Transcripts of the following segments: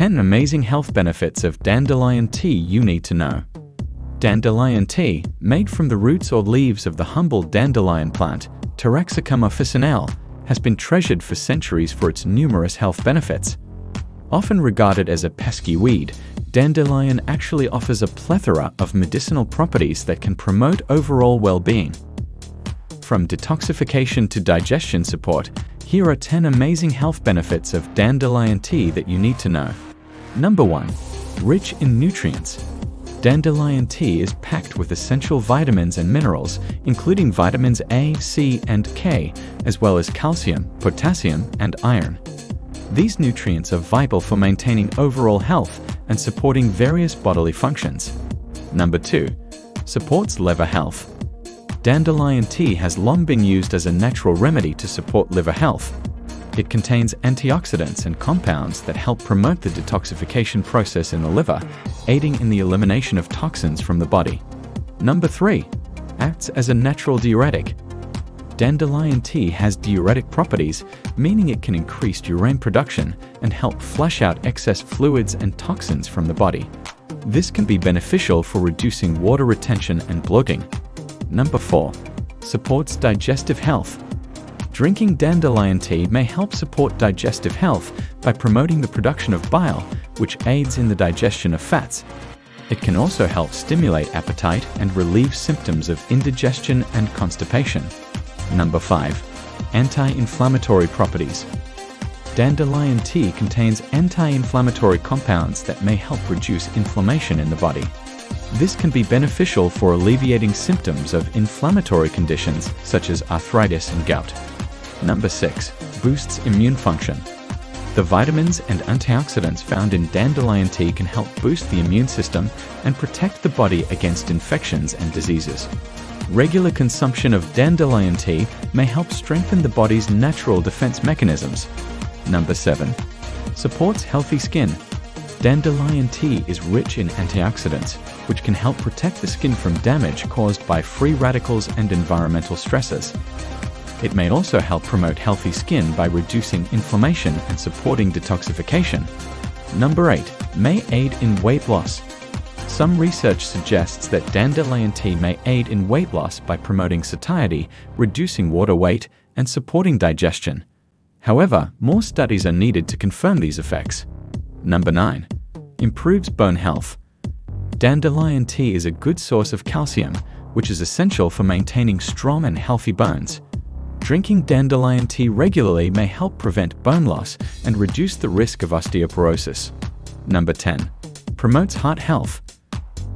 10 amazing health benefits of dandelion tea you need to know. Dandelion tea, made from the roots or leaves of the humble dandelion plant, Taraxacum officinale, has been treasured for centuries for its numerous health benefits. Often regarded as a pesky weed, dandelion actually offers a plethora of medicinal properties that can promote overall well-being. From detoxification to digestion support, here are 10 amazing health benefits of dandelion tea that you need to know. Number 1. Rich in nutrients. Dandelion tea is packed with essential vitamins and minerals, including vitamins A, C, and K, as well as calcium, potassium, and iron. These nutrients are vital for maintaining overall health and supporting various bodily functions. Number 2. Supports liver health. Dandelion tea has long been used as a natural remedy to support liver health. It contains antioxidants and compounds that help promote the detoxification process in the liver, aiding in the elimination of toxins from the body. Number 3. Acts as a natural diuretic. Dandelion tea has diuretic properties, meaning it can increase urine production and help flush out excess fluids and toxins from the body. This can be beneficial for reducing water retention and bloating. Number 4. Supports digestive health. Drinking dandelion tea may help support digestive health by promoting the production of bile, which aids in the digestion of fats. It can also help stimulate appetite and relieve symptoms of indigestion and constipation. Number 5. Anti-inflammatory properties. Dandelion tea contains anti-inflammatory compounds that may help reduce inflammation in the body. This can be beneficial for alleviating symptoms of inflammatory conditions such as arthritis and gout. Number 6. Boosts immune function. The vitamins and antioxidants found in dandelion tea can help boost the immune system and protect the body against infections and diseases. Regular consumption of dandelion tea may help strengthen the body's natural defense mechanisms. Number 7. Supports healthy skin. Dandelion tea is rich in antioxidants, which can help protect the skin from damage caused by free radicals and environmental stresses. It may also help promote healthy skin by reducing inflammation and supporting detoxification. Number 8. May aid in weight loss. Some research suggests that dandelion tea may aid in weight loss by promoting satiety, reducing water weight, and supporting digestion. However, more studies are needed to confirm these effects. Number 9. Improves bone health. Dandelion tea is a good source of calcium, which is essential for maintaining strong and healthy bones. Drinking dandelion tea regularly may help prevent bone loss and reduce the risk of osteoporosis. Number 10. Promotes heart health.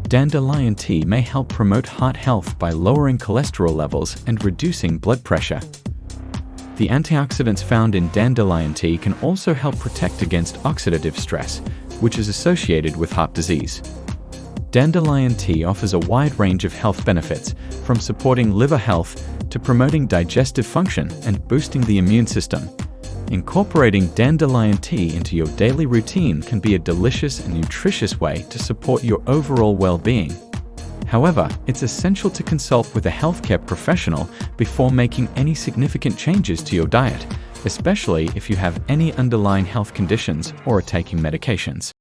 Dandelion tea may help promote heart health by lowering cholesterol levels and reducing blood pressure. The antioxidants found in dandelion tea can also help protect against oxidative stress, which is associated with heart disease. Dandelion tea offers a wide range of health benefits, from supporting liver health to promoting digestive function and boosting the immune system. Incorporating dandelion tea into your daily routine can be a delicious and nutritious way to support your overall well-being. However, it's essential to consult with a healthcare professional before making any significant changes to your diet, especially if you have any underlying health conditions or are taking medications.